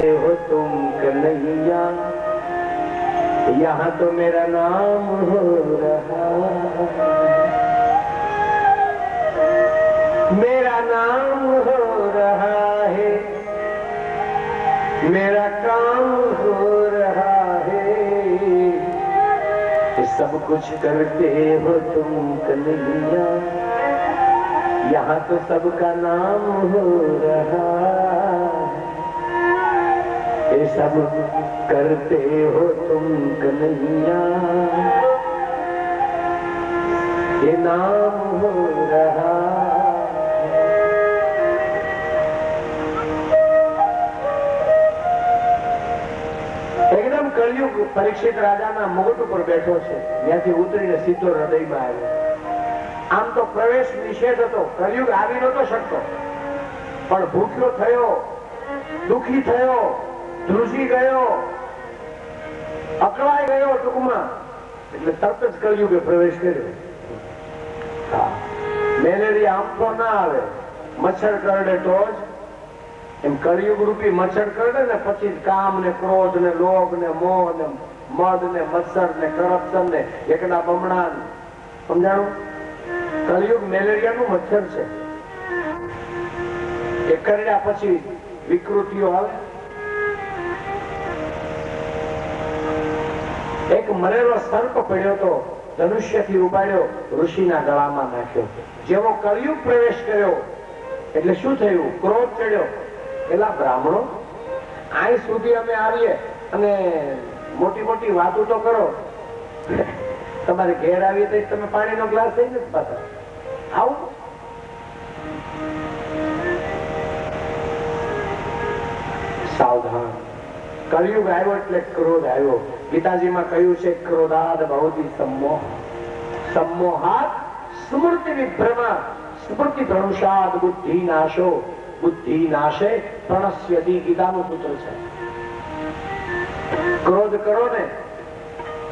हो तुम कन्हैया, यहाँ तो मेरा नाम हो रहा, मेरा नाम हो रहा है, मेरा काम हो रहा है, सब कुछ करते हो तुम कन्हैया, यहाँ तो सबका नाम हो रहा, ये सब करते हो तुम कन्हैया, ये नाम हो रहा। एकदम कलयुग परीक्षित राजाના મુગટ ઉપર બેઠો છે, ત્યાંથી ઉતરીને સીધો હૃદયમાં આવ્યો. આમ તો પ્રવેશ નિષેધ હતો, કલયુગ આવી નતો શકતો, પણ ભૂખ્યો થયો, દુખી થયો, ધ્રુજી ગયો, અકળાઈ ગયો ટૂંકમાં, એટલે તરત જ કલયુગે પ્રવેશ કર્યો. મેલેરિયા આમ તો ના આવે, મચ્છર કરડે તો જ, એમ કળિયુગ રૂપી મચ્છર કરડે ને પછી કામ ને ક્રોધ ને લોભ ને મોહ ને મદ ને મત્સર ને કરપ્શન ને એકના બમણા, સમજાણું? કળિયુગ મેલેરિયાનું મચ્છર છે. એ કરડ્યા પછી વિકૃતિઓ આવે. એક મરેલો સર્પ પડ્યો તો ધનુષ્યથી ઉપાડ્યો, ઋષિના ગળામાં નાખ્યો. જેવો કળિયુગ પ્રવેશ કર્યો એટલે શું થયું? ક્રોધ ચડ્યો. એલા બ્રાહ્મણો, અહીં સુધી અમે આવીએ અને મોટી મોટી વાતો તો કરો, તમારે ઘેર આવીએ તો તમે પાણીનો ગ્લાસ લઈને જ પાછા આવું. સાવધાન, કળિયુગ આવ્યો એટલે ક્રોધ આવ્યો. ગીતાજીમાં કહ્યું છે, ક્રોધાદ ભવતિ सम्मोह, सम्मोहात् स्मृति विभ्रम, स्मृति भ्रंशात् बुद्धि नाशो, बुद्धि नाशे प्रणश्यति. ગીતાનું સૂત્ર છે. ક્રોધ કરો ને,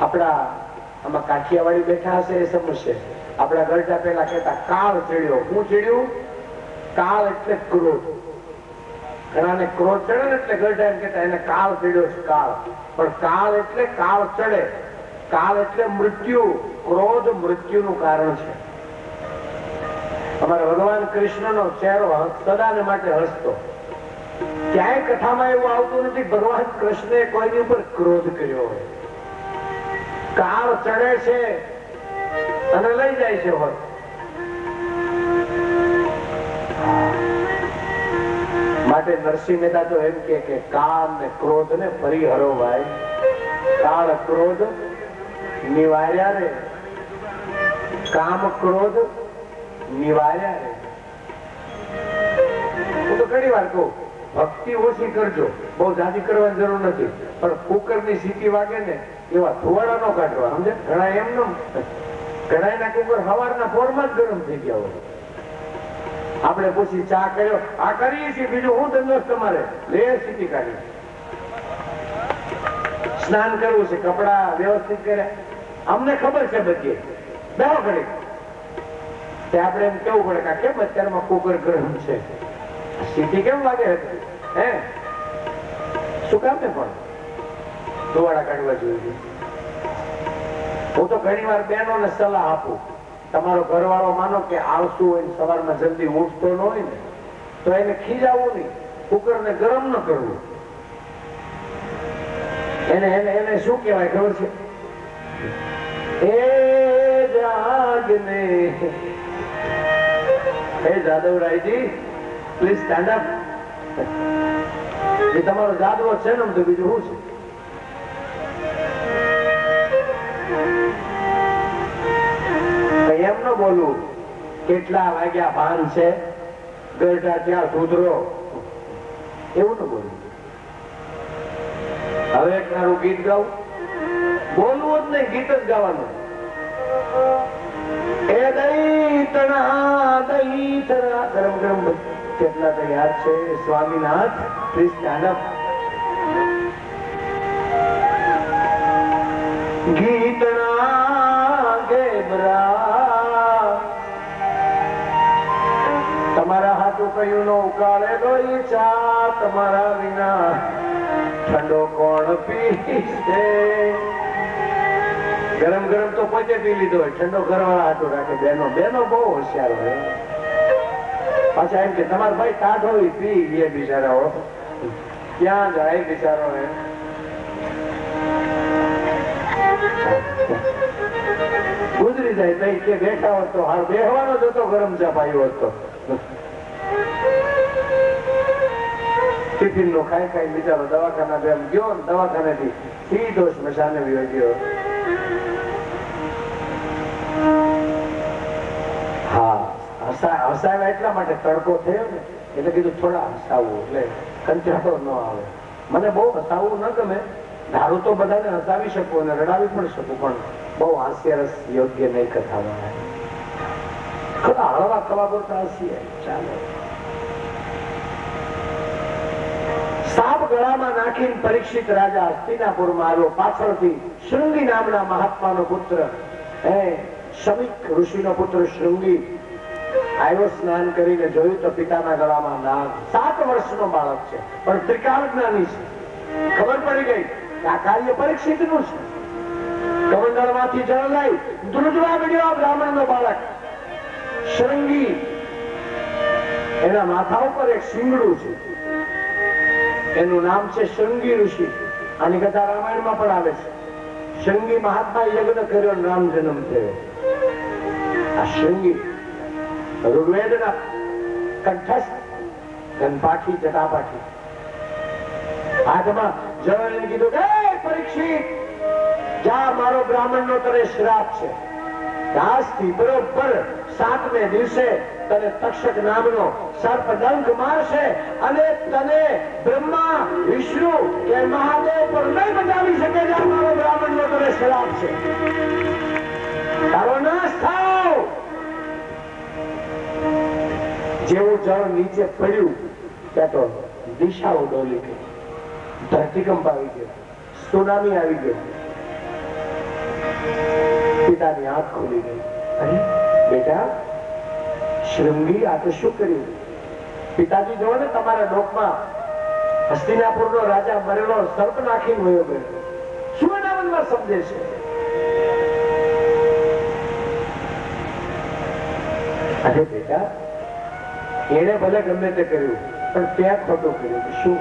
આપણા આમાં કાઠિયાવાડી બેઠા હશે એ સમજશે. આપણા ગરડા પેલા કહેતા કાળ ચડ્યો. શું ચડ્યું? કાળ એટલે ક્રોધ. ઘણાને ક્રોધ ચડે ને એટલે ગરડા એમ કહેતા એને કાળ ચડ્યો છે. કાળ, પણ કાળ એટલે કાળ ચડે. કાળ એટલે મૃત્યુ. ક્રોધ મૃત્યુનું કારણ છે. અમારા ભગવાન કૃષ્ણનો ચહેરો સદાને માટે હસતો. ક્યાંય કથામાં એવું આવતું નથી ભગવાન કૃષ્ણે કોઈની ઉપર ક્રોધ કર્યો હોય. કાળ ચડે છે અને લઈ જાય છે હોત. માટે નરસિંહ મહેતા તો એમ કે કાળ ને ક્રોધ ને પરિહરો ભાઈ. કાળ ક્રોધ નિવાર્યા રે, કામ ક્રોધ નિવાર્યા રે. હું તો ઘણી વાર કહું, ભક્તિ ઓછી કરજો, બહુ જાજી કરવાની જરૂર નથી, પણ કુકર ની સીટી વાગે ને એવા ધુવાડા નો કાઢવા. સમજે? ઘણા એમ ન, ઘણા ના કુકર સવારના પોરમાં જ ગરમ થઈ ગયા હોય. આપણે પૂછી ચા કર્યો, આ કરીએ છીએ, બીજું હું ધંધો તમારે લે સીટી કાઢી. સ્નાન કરવું છે, કપડા વ્યવસ્થિત કર્યા, અમને ખબર છે બધી બેહો ઘડી. આપણે એમ કેવું પડે કે કેમ અત્યારમાં કુકર ગરમ છે, સીટી કેમ વાગે હતી, હે શું કામ ને? પણ ધુવાડા કાઢવા જોઈએ. હું તો ઘણી વાર બહેનોને સલાહ આપું, તમારો ઘરવાળો માનો કે આળસુ હોય, સવારમાં જલ્દી ઉઠતો ન હોય ને, તો એને ખીજાવવું નહીં, કુકરને ગરમ ન કરવું. એને એને એને શું કહેવાય ખબર છે? એ જાગને, હે જાદવરાયજી પ્લીઝ સ્ટેન્ડ અપ. એ તમારો જાદવો છે ને, તો બીજું શું છે? એમ ન બોલવું કેટલા વાગ્યા ભાન છે, ગરડા ત્યાં સુધરો, એવું ન બોલવું. હવે એક મારું ગીત ગાવું, બોલવું જ નહીં, ગીત જ ગાવાનું. એ દૈતણા દૈતરા, ગરમ ગરમ કેટલા તૈયાર છે? Swaminath please stand up. ગીતણા ગેબરા, તમારા હાથું કયું નો ઉકાળે ડોઈ ચા, તમારા વિના ઠંડો કોણ પીશે? ગરમ ગરમ તો પોતે પી લીધો હોય, ઠંડો ઘરવાળા હાટું રાખે. બેનો બેનો બહુ હોશિયાર હોય. પાછા એમ કે તમારા ભાઈ ટાઢો હોય પી લે બિચારાઓ. ક્યાં જાય બિચારો? ગુજરી જાય તઈ કે બેઠા હોત તો હાર બેહવાનો જ હતો, ગરમ ચા પાયો હોત તો. ટિફિન નો ખાઈ ખાઈ બિચારો દવાખાના એમ ગયો ને દવાખાને થી સીધો સ્મશાને ગયો. હા, હસાવ્યા એટલા માટે તડકો થયો ને એટલે કીધું થોડા હસાવવું, એટલે કંટાળો ન આવે. મને બહુ હસાવવું ન ગમે. ધારું તો બધાને હસાવી શકું અને રડાવી પણ શકું, પણ બહુ હાસ્યરસ યોગ્ય નહીં કથામાં. ખરા હળવા કવા બોલતા હસીએ ચાલે. સાપ ગળામાં નાખીને પરીક્ષિત રાજા હસ્તિનાપુરમાં આવ્યો. પાછળથી શૃંગી નામના મહાત્માનો પુત્ર, શમિક ઋષિનો પુત્ર શૃંગી આવ્યો. સ્નાન કરીને જોયું તો પિતાના ગળામાં નાગ. 7 વર્ષનો બાળક છે, પણ ત્રિકાળ જ્ઞાની છે. ખબર પડી ગઈ આ કાર્ય પરીક્ષિત નું છે. કમંડળ માંથી જળ લઈ ધ્રુજવા મળ્યો બ્રાહ્મણ નો બાળક શૃંગી. એના માથા ઉપર એક શિંગડું છે, એનું નામ છે શૃંગી ઋષિ. આની કથા રામાયણમાં પણ આવે છે. શૃંગી મહાત્મા યજ્ઞ કર્યો, રામ જન્મ થયો. આ શૃંગી ઋગ્વેદના કંઠસ્થ ગણપાઠી જટાપાઠી. હાથમાં જળ કીધું કે પરીક્ષિત જા, મારો બ્રાહ્મણ નો તને શ્રાપ છે. આજથી બરોબર 7મે દિવસે તને તક્ષક નામનો સર્પ ડંખ મારશે અને તને બ્રહ્મા વિષ્ણુ કે મહાદેવ પર નહીં બચાવી શકે. જા, મારો બ્રાહ્મણ નો તને શ્રાપ છે, તારો નાશ થાવ. જેવું જળ નીચે પડ્યું ત્યાં તો દિશાઓ ડોલી ગઈ, ધરતીકંપ આવી ગયો, સુનામી આવી ગયો. પિતાની આંખ ખુલી ગઈ. અરે બેટા શૃંગી, આ તો શું કર્યું? પિતાજી જો ને તમારા ડોકમાં હસ્તિનાપુરનો રાજા મરેલો સર્પ નાખીને વયો ગયો. શું એના મનમાં સમજે છે? અરે બેટા, એને ભલે ગમે તે કર્યું, પણ ત્યાં ખોટું કર્યું. શું?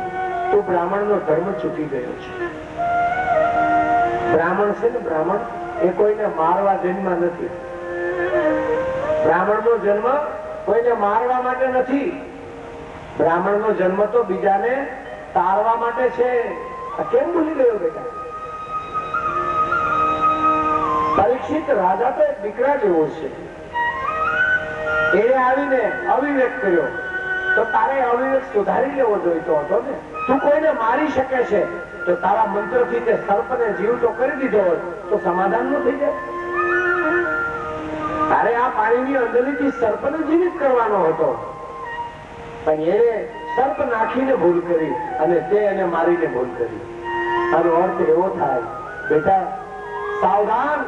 તું બ્રાહ્મણ નો ધર્મ ચૂકી ગયો છે. બ્રાહ્મણ છે ને, બ્રાહ્મણ એ કોઈને મારવા જન્મ નથી. બ્રાહ્મણ નો જન્મ કોઈને મારવા માટે નથી. બ્રાહ્મણ નો જન્મ તો બીજાને તારવા માટે છે. આ કેમ ભૂલી ગયો બેટા? પરીક્ષિત રાજા તો એક દીકરા જેવો છે. એને આવીને અવિવેક કર્યો તો તારે અવિવેક સુધારી લેવો જોઈતો હતો ને. તું કોઈને મારી શકે છે તો તારા મંત્રથી તે સર્પને જીવતો કરી દીધો હોત તો સમાધાન ન થઈ જાય. તારે આ પાણીની અંદરથી સર્પને જીવિત કરવાનો હતો, પણ એને સર્પ નાખીને ભૂલ કરી અને તે એને મારીને ભૂલ કરી. આનો અર્થ એવો થાય બેટા, સાવધાન.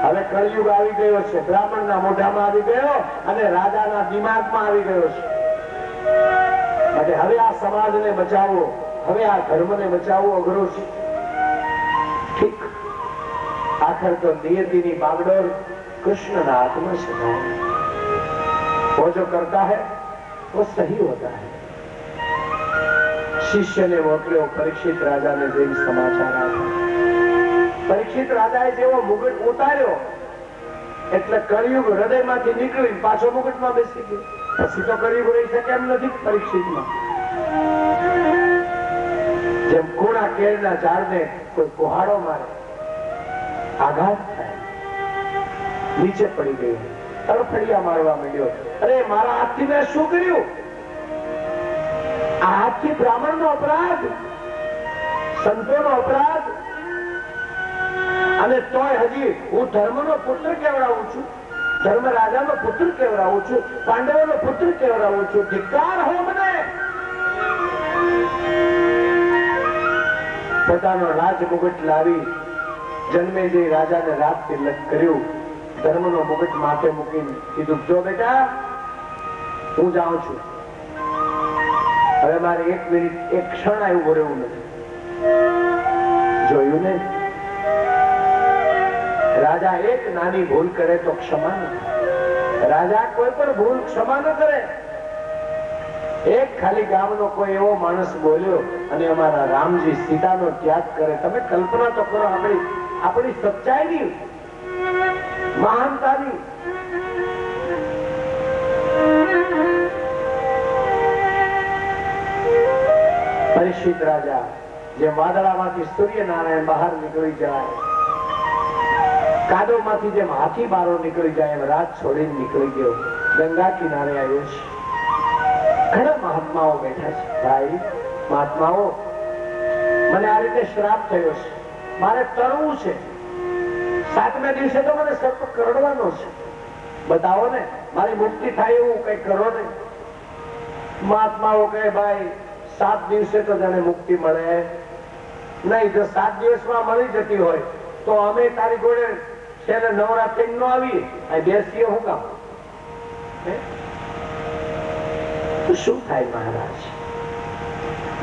હવે કળયુગ આવી ગયો છે, બ્રાહ્મણના મોઢામાં આવી ગયો અને રાજાના દિમાગમાં આવી ગયો છે. માટે હવે આ સમાજને બચાવવો, હવે આ ધર્મને બચાવવો અઘરો છે. ઠીક, આખર તો નિયતિની બાગડોર कृष्णના हाथમાં છે. वो जो करता है वो सही होता है. શિષ્યને મોકલ્યો પરીક્ષિત રાજાને જઈને સમાચાર આપ્યા. પરીક્ષિત રાજાએ જેવો મુગટ ઉતાર્યો એટલે કળિયુગ હૃદયમાંથી નીકળી પાછો મુગટમાં બેસી ગયો. પછી તો કળિયુગ રહી શકે એમ નથી પરીક્ષિતમાં. જેમ કુણા કેળના ઝાડને કોઈ કુહાડો મારે, આઘાત થાય, નીચે પડી ગયો, તડફડિયા મારવા માંડ્યો. અરે મારા હાથથી મેં શું કર્યું? આ હાથથી બ્રાહ્મણનો અપરાધ, સંતોનો અપરાધ, અને તોય હજી હું ધર્મનો પુત્ર કહેવડાવું છું, ધર્મ રાજાનો પુત્ર કહેવડાવું છું, પાંડવોનો પુત્ર કહેવડાવું છું. ધિક્કાર હો મને. પોતાનો રાજ મુગટ લાવી જન્મેજય રાજાને રાત તિલક કર્યું. ધર્મનો મુગટ માથે મૂકીને કીધું, જો બેટા હું જાઉં છું, હવે મારે 1 મિનિટ 1 ક્ષણ આવ્યું રહેવું નથી. જોયું ને, રાજા એક નાની ભૂલ કરે તો ક્ષમા ન કરે. રાજા કોઈ પણ ભૂલ ક્ષમા ન કરે. એક ખાલી ગામનો કોઈ એવો માણસ બોલ્યો અને અમારા રામજી સીતાનો ત્યાગ કરે. તમે કલ્પના તો કરો આપણી સચ્ચાઈની, મહાનતાની. પરીક્ષિત રાજા જે વાદળામાંથી સૂર્યનારાયણ બહાર નીકળી જાય, કાદવમાંથી જેમ હાથી બારો નીકળી જાય એમ રાત છોડીને નીકળી ગયો. ગંગા કિનારે આવ્યો છે. ઘણા મહાત્માઓ બેઠા છે. ભાઈ મહાત્માઓ, મને આ રીતે શ્રાપ થયો છે, મારે તરવું છે. 7મે દિવસે તો મને સર્પ કરડવાનો છે. બતાવો ને, મારી મુક્તિ થાય એવું કઈ કરો ને. મહાત્માઓ કહે, ભાઈ 7 દિવસે તો જાણે મુક્તિ મળે નહીં. જો 7 દિવસમાં મળી જતી હોય તો અમે તારી જોડે છેલ્લે નવરાત્રી નો આવીએ, બેસીએ હું કામ? શું થાય મહારાજ?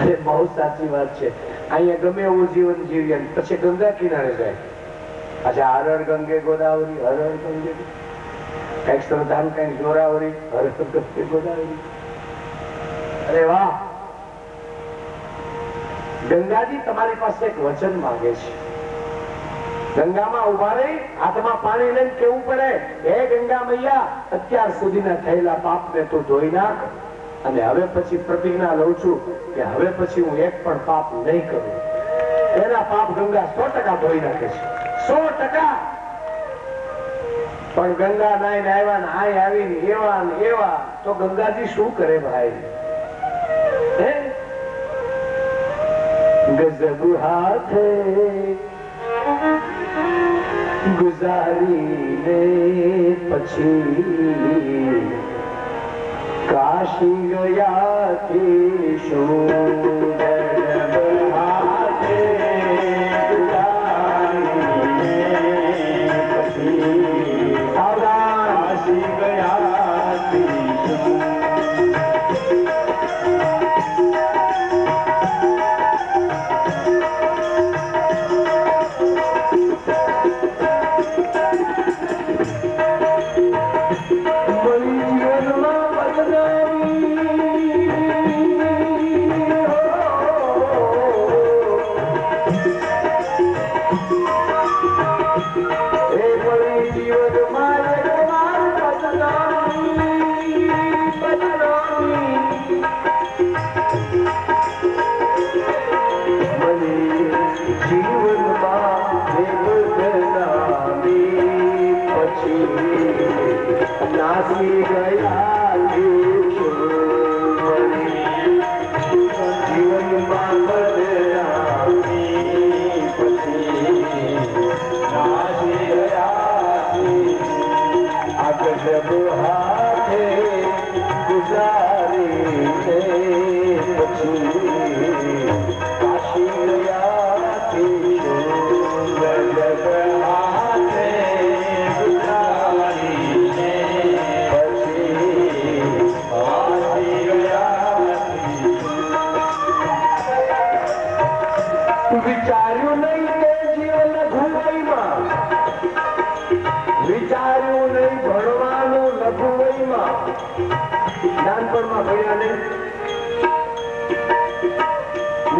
અરે બહુ સાચી વાત છે. અહીંયા ગમે એવું જીવન જીવીએ પછી ગંગા કિનારે જાય. અચ્છા, હર ગંગે ગોદાવરી, હર ગંગે કઈક શ્રદ્ધાન કઈક ગોરાવરી, હર ગંગે ગોદાવરી. અરે વાહ! ગંગાજી તમારી પાસે એક વચન માંગે છે. ગંગામાં ઉભા રહી હાથમાં પાણી લઈને કેવું પડે, હે ગંગા મૈયા, અત્યાર સુધીના થયેલા પાપને તું ધોઈ નાખ, અને હવે પછી પ્રતિજ્ઞા લઉં છું કે હવે પછી હું એક પણ પાપ નહીં કરું. એના પાપ ગંગા 100% ધોઈ નાખે છે, 100%. પણ ગંગા નાઈને આવ્યા ને આય આવીને એવા ને એવા તો ગંગાજી શું કરે ભાઈ? ગજબ હાથે ગુજારીને પછી કાશી ગયા કે શું? ગજબ હાથે ગુજારીને પછી કાશી ગયા કે શું?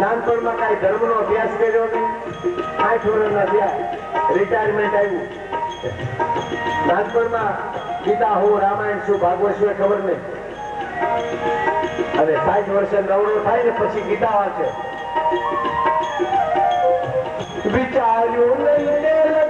નાનપણમાં કઈ ધર્મનો અભ્યાસ કર્યો નહીં. 8 વર્ષના થયા, રિટાયરમેન્ટ આવ્યું. નાનપણમાં ગીતા હું, રામાયણ શું, ભાગવત શું ખબર નહીં. અને 60 વર્ષે નવરો થાય ને પછી ગીતા વાંચે. વિચાર્યું વિચાર્યું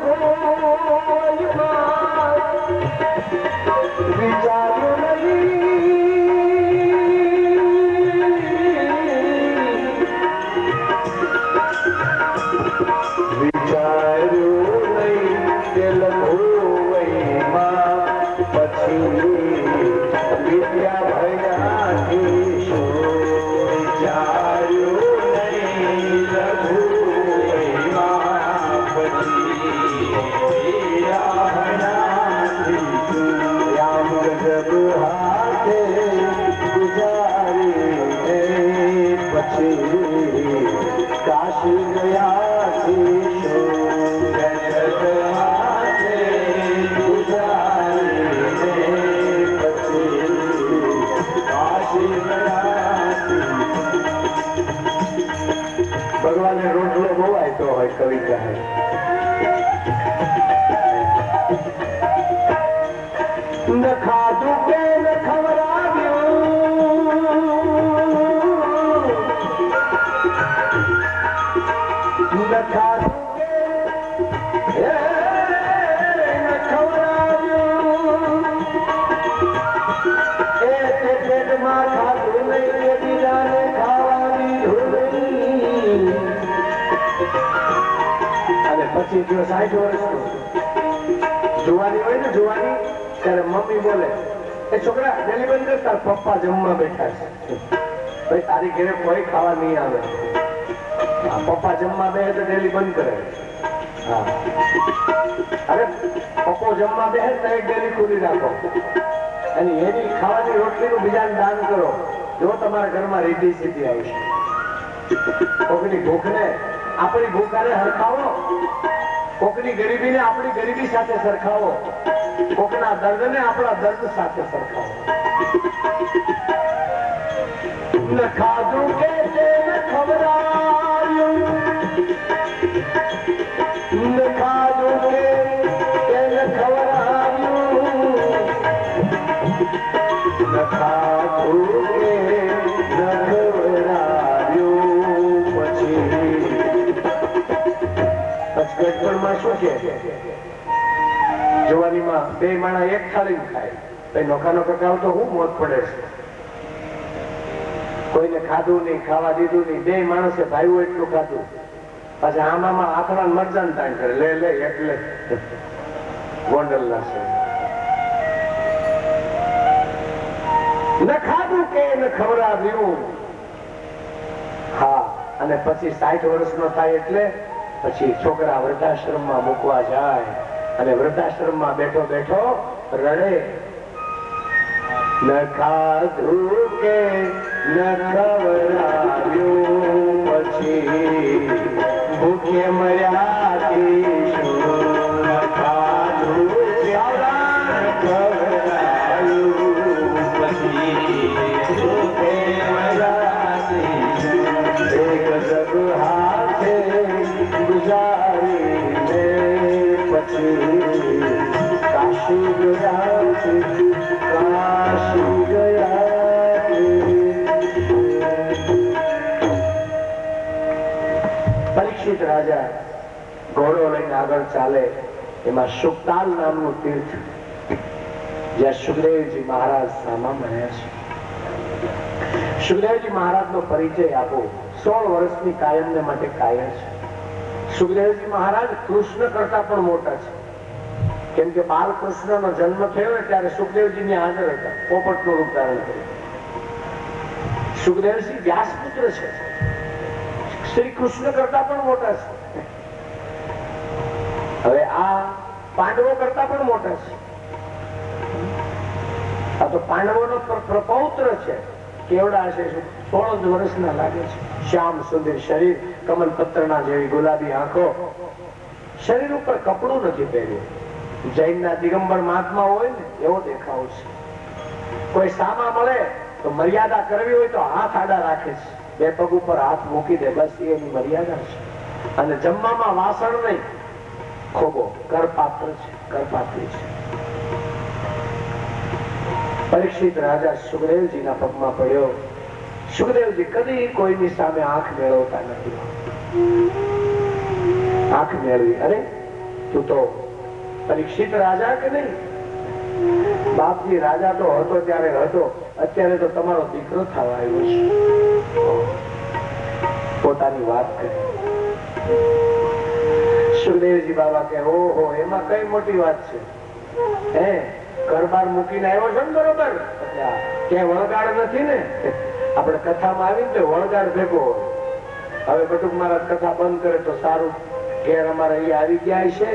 ખાધું કે ન ખવડાવ્યું એ પેટમાં ખાધું નહીં બીજાને ખાવા દીધું નહીં. અને પછી જો 60 વર્ષનો જુવાની હોય ને જુવાની ત્યારે મમ્મી બોલે એ છોકરા ડેલી બંધ કર તાર પપ્પા જમવા બેઠા છે. ભાઈ તારી ઘરે કોઈ ખાવા નહીં આવે. પપ્પા જમવા બે તો ડેલી બંધ કરે. હા અરે પપ્પો જમવા બે તો એક ડેલી ખુલ્લી રાખો અને એની ખાવાની રોટલીનું બીજાને દાન કરો. જો તમારા ઘરમાં રીતિ સીધી આવશે. કોકની ભૂખને આપણી ભૂખ આને હરખાવો, કોકની ગરીબીને આપણી ગરીબી સાથે સરખાવો, કોકના દર્દને આપણા દર્દ સાથે સરખાવો. ન ખાધું કે ન ખવડાવ્યું, ન ખાધું કે ન ખવડાવ્યું, ન ખાધું કે ન ખવડાવ્યું. પછી ગટપણમાં શું છે? જવાનીમાં બે માણા એક થાળી ખાય. ભાઈ નોખા નોખા ખાવ તો હું મોત પડે છે. કોઈને ખાધું નહીં, ખાવા દીધું નહીં. બે માણસે ભાઈઓ એટલું ખાધું. પછી આમાં આખડા મરજાન તાણ કરે. લે લે એટલે ગોંડલ ના છે. ન ખાધું કે ન ખવડાવ્યું. હા અને પછી 60 વર્ષનો થાય એટલે પછી છોકરા વૃદ્ધાશ્રમમાં મૂકવા જાય અને વૃદ્ધાશ્રમમાં બેઠો બેઠો રડે. ન ખાધું કે ન ખવડાવ્યું, પછી ભૂખે મર્યા શું. ન ખાધું કે ન ખવડાવ્યું, પછી ભૂખે મર્યા એક જગ હાથે ગુજારીને પછી કાશી ગયા, કાશી ગયા. પરીક્ષિત રાજા ઘોડો લઈને આગળ ચાલે. એમાં સુખતાલ નામનું તીર્થ જ્યાં સુખદેવજી મહારાજ સામા મળ્યા છે. સુખદેવજી મહારાજ નો પરિચય આપો. 16 વર્ષની કાયમને માટે કાયર છે. સુખદેવજી મહારાજ કૃષ્ણ કરતા પણ મોટા છે. કેમ કે બાલકૃષ્ણ નો જન્મ થયો ત્યારે સુખદેવજી ને હાજર હતા. પોપટ નું રૂપ ધારણ કર્યું. સુખદેવજી વ્યાસપુત્ર છે. શ્રી કૃષ્ણ કરતા પણ મોટા છે. હવે આ પાંડવો કરતા પણ મોટા છે. આ તો પાંડવો નો પ્રપૌત્ર છે. કેવડા હશે? 16 વર્ષના લાગે છે. શ્યામ સુંદર શરીર, કમલપત્રના જેવી ગુલાબી આંખો, શરીર ઉપર કપડું નથી પહેર્યું. જૈનના દિગંબર મહાત્મા હોય ને એવો દેખાવ છે. કોઈ સામા મળે તો મર્યાદા કરવી હોય તો હાથ આડા રાખે છે. બે પગ ઉપર હાથ મૂકી દે, બસ એની મર્યાદા છે. અને જમવામાં વાસણ નહીં, ખોબો કરપાત્ર છે, કરપાત્રી છે. પરીક્ષિત રાજા સુખદેવજીના પગમાં પડ્યો. સુખદેવજી કદી કોઈની સામે આંખ મેળવતા નથી. આંખ મેળવી, અરે તું તો પરીક્ષિત રાજા કે નહીં? બાપજી રાજા તો હતો ત્યારે હતો, અત્યારે તો તમારો દીકરો થવા આવ્યો છે. પોતાની વાત કરી. સુખદેવજી બાબા કે ઓહો, એમાં કઈ મોટી વાત છે? હે ઘર-બાર મૂકીને આવ્યો છો ને? બરોબર, ક્યાંય વળગાડ નથી ને? આપણે કથામાં આવી ને વળગાડ ભેગો હોય. હવે બટુક મહારાજ કથા બંધ કરે તો સારું. ઘેર અમારે અહીંયા આવી ગયા છે.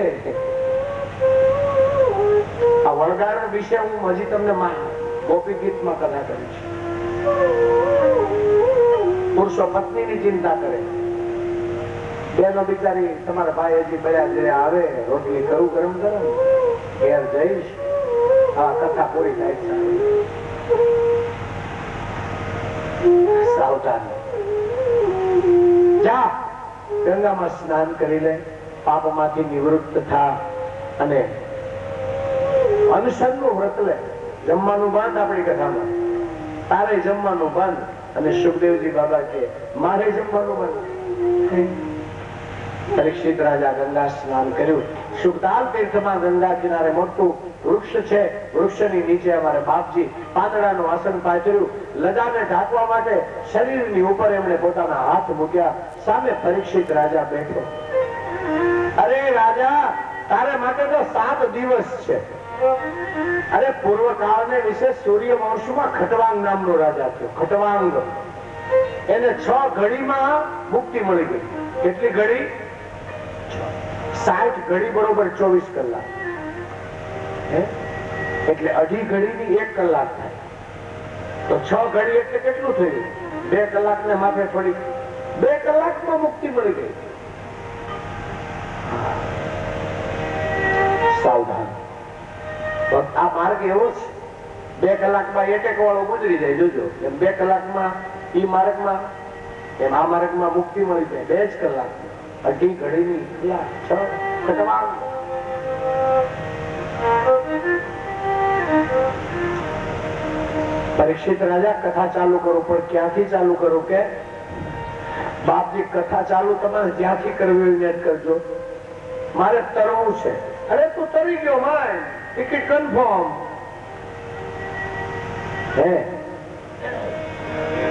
આ વળગાડ વિશે હું હજી તમને ગોપી ગીતમાં કથા કરી છે. પુરુષો પત્નીની ચિંતા કરે. બેનો બિચારી તમારા ભાઈ હજી પડ્યા જયારે આવે, રોટલી કરું ગરમ ગરમ, ઘેર જઈશ. હા કથા પૂરી થાય છે. સાવધાન જા, ગંગામાં સ્નાન કરી લે, પાપમાંથી નિવૃત્ત થા અને અનશનનું વ્રત લે. જમવાનું બંધ આપણી કથામાં, તારે જમવાનું બંધ. અને સુખદેવજી બાબા કે મારે જમવાનું બંધ. પરીક્ષિત રાજા ગંગા સ્નાન કર્યું. સુખદાલ તીર્થમાં ગંગા કિનારે મોટું વૃક્ષ છે. વૃક્ષની નીચે અમારે બાપજી પાંદડાનું આસન પાથર્યું. લજાને ઢાંકવા માટે શરીરની ઉપર એમણે પોતાના હાથ મૂક્યા. સામે પરીક્ષિત રાજા બેઠો. અરે રાજા, તારે માટે તો 7 દિવસ છે. અરે પૂર્વ કાળને વિશે સૂર્યવંશમાં ખટવાંગ નામનો રાજા થયો. ખટવાંગ એને 6 ઘડીમાં મુક્તિ મળી ગઈ. કેટલી ઘડી? 60 ઘડી બરોબર 24 કલાક. એટલે અઢી ઘડીની 1 કલાક થાય તો 6 ઘડી એટલે કેટલું થયું? 2 કલાકને માથે પડી. 2 કલાકમાં મુક્તિ મળી ગઈ. સાવધાન, આ માર્ગ એવો છે 2 કલાકમાં એટેક વાળો ગુજરી જાય. જોજો, એમ 2 કલાકમાં ઈ માર્ગમાં, એમ આ માર્ગમાં મુક્તિ મળી જાય 2 જ કલાક. અઢી ઘડીની 6 ખટવાંગ. પરીક્ષિત રાજા, કથા ચાલુ કરો. પણ ક્યાંથી ચાલુ કરો? કે બાપજી કથા ચાલુ તમારે જ્યાંથી કરવી હોય ત્યાં કરજો. મારે તરવું છે. અરે તું તરી ગયો માય, ટિકિટ કન્ફર્મ. હે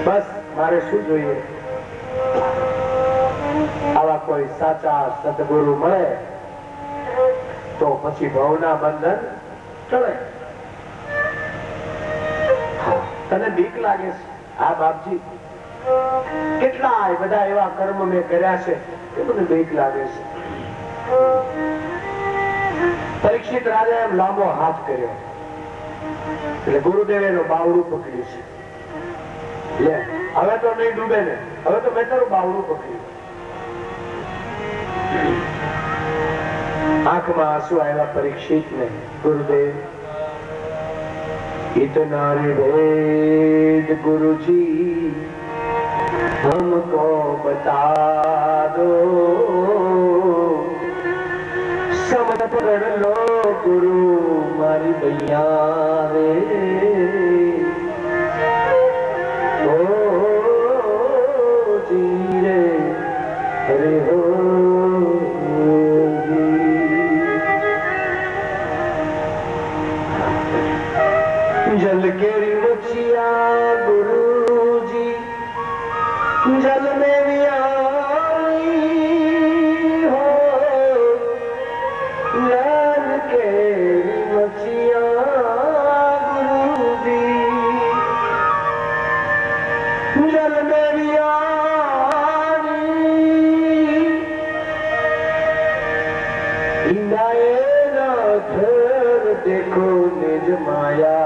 બસ, મારે શું જોઈએ? આવા કોઈ સાચા સદગુરુ મળે તો પછી ભવના બંધન ટળે. તને બીક લાગે છે? આ બાપજી કેટલા બધા એવા કર્મ મેં કર્યા છે કે મને બીક લાગે છે. પરીક્ષિત રાજા એમ લાંબો હાથ કર્યો એટલે ગુરુદેવ એનો બાવડું પકડ્યું છે. લે, હવે તો નહીં ડૂબે ને, હવે તો મેં તારું બાવડું પકડ્યું. આંખમાં આંસુ આવ્યા પરીક્ષિત ને. ગુરુદેવ, इतना वेद गुरुजी हमको बता दो, समझ पकड़ लो गुरु मारी भैया रे. ओ जी रे अरे हो जल केरी मछिया गुरुजी जल में भी आई हो. जल केरी मछिया गुरुजी जल में भी आई. इंदाए ना घर देखो निज माया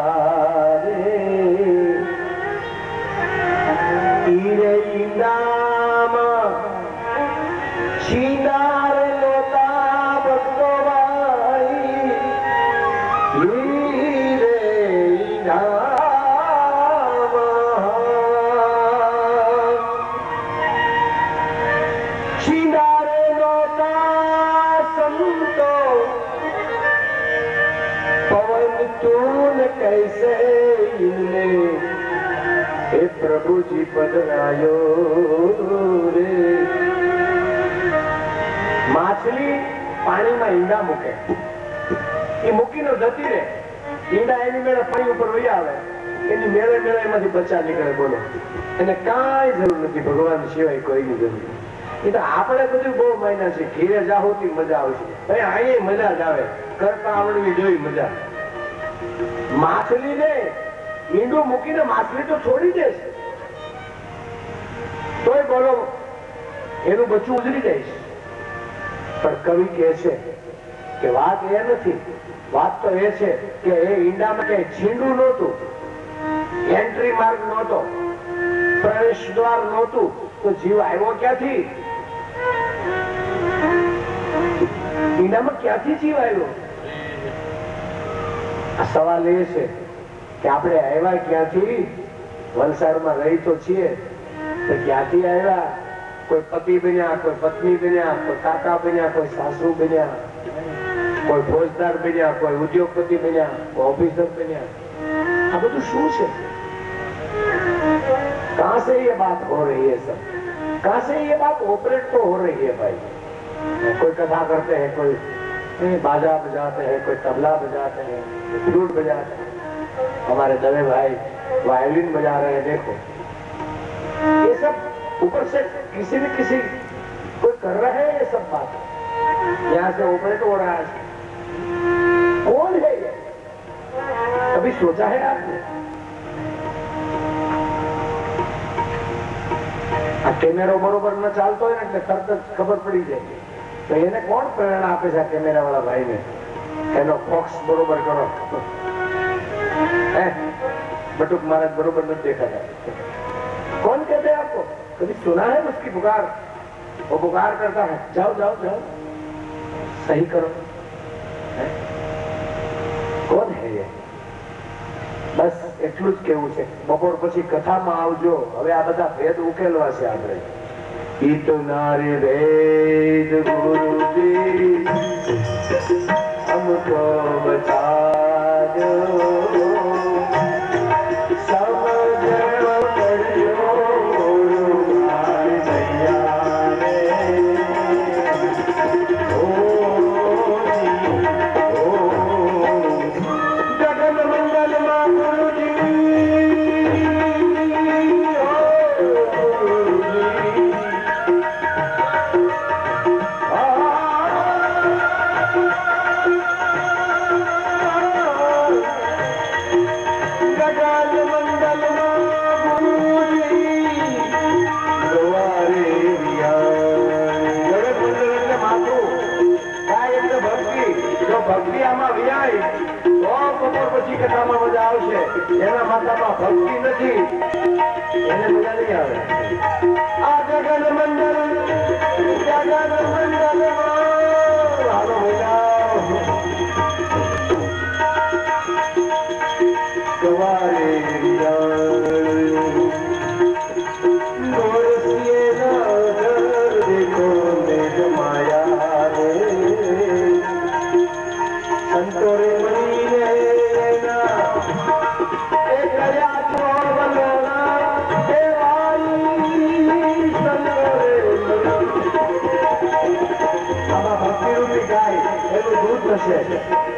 कैसे इनने हे प्रभु जी पधरायो रे. માછલી પાણીમાં ઈંડા મૂકે, એ મૂકીને જતી રહે. ઈંડા એની મેળે પાણી ઉપર વહી આવે, એની મેળે મેળે એમાંથી બચ્ચા નીકળે. બોલો, એને કાંઈ જરૂર નથી ભગવાન સિવાય કોઈની જરૂર. એ તો આપણે બધું બહુ મહિના છે. ઘીરે જાહોતી મજા આવશે, અહીંયા મજા જ આવે. કરતા આવડવી જોઈ મજા. માછલી ને ઈંડું મૂકીને માછલી તો છોડી દેશે, તોય બોલો એનું બચ્ચું ઉજરી જાય છે. પણ કવિ કહે છે કે વાત એ નથી, વાત તો એ છે કે એ ઈંડામાં કઈ છીંડું નહોતું, એન્ટ્રી માર્ગ નહોતો, પ્રવેશ દ્વાર નહોતું, તો જીવ આવ્યો ક્યાંથી? ઈંડામાં ક્યાંથી જીવ આવ્યો? આ સવાલ એ છે કે આપણે આવ્યા ક્યાંથી? વલસાડમાં રહી તો છીએ, તો ક્યાંથી આવ્યા? કોઈ પતિ બન્યા, કોઈ પત્ની બન્યા, કોઈ કાકા બન્યા, કોઈ સાસુ બન્યા, કોઈ ફોજદાર બન્યા, કોઈ ઉદ્યોગપતિ બન્યા, કોઈ ઓફિસર બન્યા. આ બધું શું છે? कहां से ये बात हो रही है सब? कहां से ये बात ऑपरेट तो हो रही है भाई? कोई कथा करते हैं, कोई बाजा बजाते हैं, कोई तबला बजाते हैं, फ्लूट बजाते हैं। हमारे दवे भाई वायलिन बजा रहे हैं, देखो ये सब ऊपर से किसी न किसी कोई कर रहा है। ये सब बात यहाँ से ऊपर हो रहा है। कौन है ये? कभी सोचा है आपने? આ કેમેરો બરોબર ન ચાલતો હોય ને એટલે તરત જ ખબર પડી જાય. તો એને કોણ પ્રેરણા આપે છે આ કેમેરા વાળા ભાઈને? એનો ફોક્સ બરોબર કરો. बटुक महाराज बरोबर नहीं देखा जाता. कौन कहते हैं आपको? कभी सुना है उसकी पुकार? वो पुकार करता है, जाओ जाओ जाओ सही करो. कौन है ये? बस એટલું જ કેવું છે. બપોર પછી કથામાં આવજો. હવે આ બધા ભેદ ઉકેલવા છે આપણે. इतना रे वेद गुरुजी हमको बता दो. એના માથામાં ભક્તિ નથી, એને મજા નહીં આવે. આ જગન મંડળ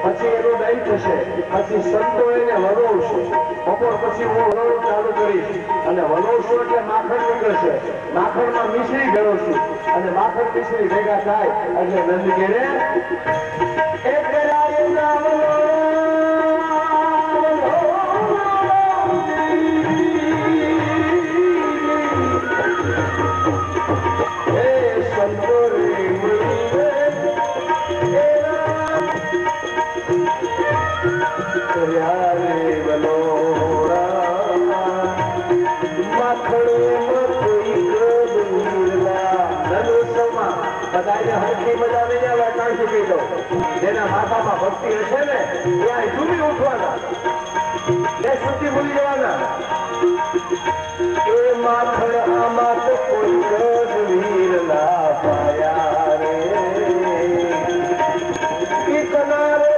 પછી એનું દહીં થશે, પછી સંતો એને વલોવશે. બપોર પછી હું વલોવ ચાલુ કરીશ અને વલોવશું એટલે માખણ નીકળશે. માખણમાં મિશ્રી ભેળવશું અને માખણ મિશ્રી ભેગા થાય એટલે નંદ ઘેરે જેના માથામાં ભક્તિ હશે ને ત્યાં ઝૂમી ઉઠવાના, બે સુધી ભૂલી જવાના. એ માખણ આમાં તો કોઈ વીર ના પાયા રે. કિતના રે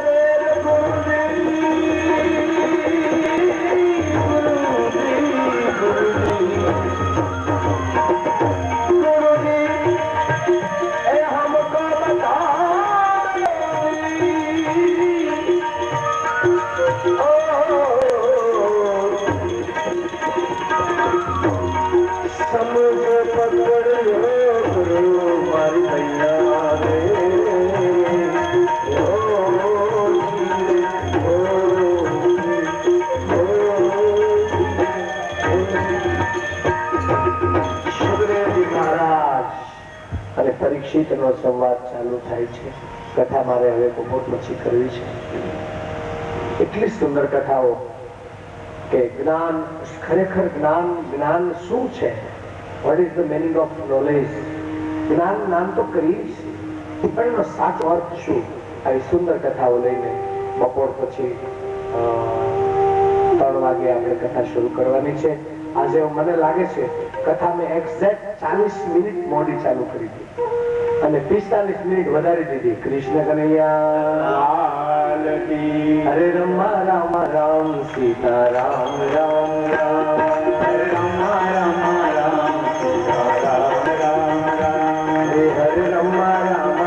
પરીક્ષિતનો સંવાદ ચાલુ થાય છે. કથા મારે હવે બપોર પછી કરવી છે. એટલી સુંદર કથાઓ કે જ્ઞાન ખરેખર જ્ઞાન શું છે? What is the meaning of knowledge? જ્ઞાન તો કરીએ છીએ પણ એનો સાચો અર્થ શું? આવી સુંદર કથાઓ લઈને બપોર પછી 3 વાગે આપણે કથા શરૂ કરવાની છે. આજે મને લાગે છે કથા મેં એક્ઝેક્ટ 40 મિનિટ મોડી ચાલુ કરી હતી અને 45 મિનિટ વધારી દીધી. કૃષ્ણ કનૈયા હરે રમા રામ રામ સીતા રામ રામ રામ. હરે રમા રામ રામ સીતા રામ રામ રામ. હરે રમા રામ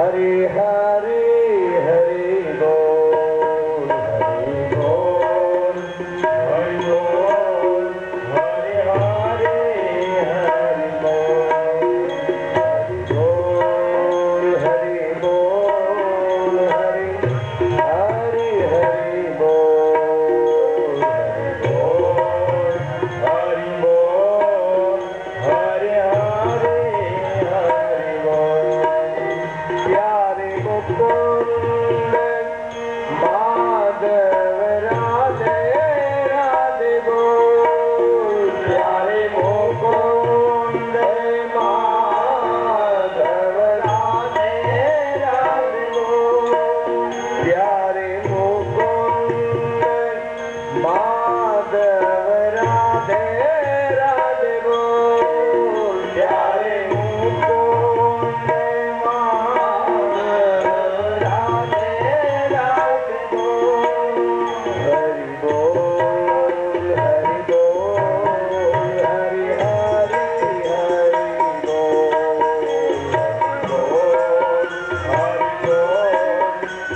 हरि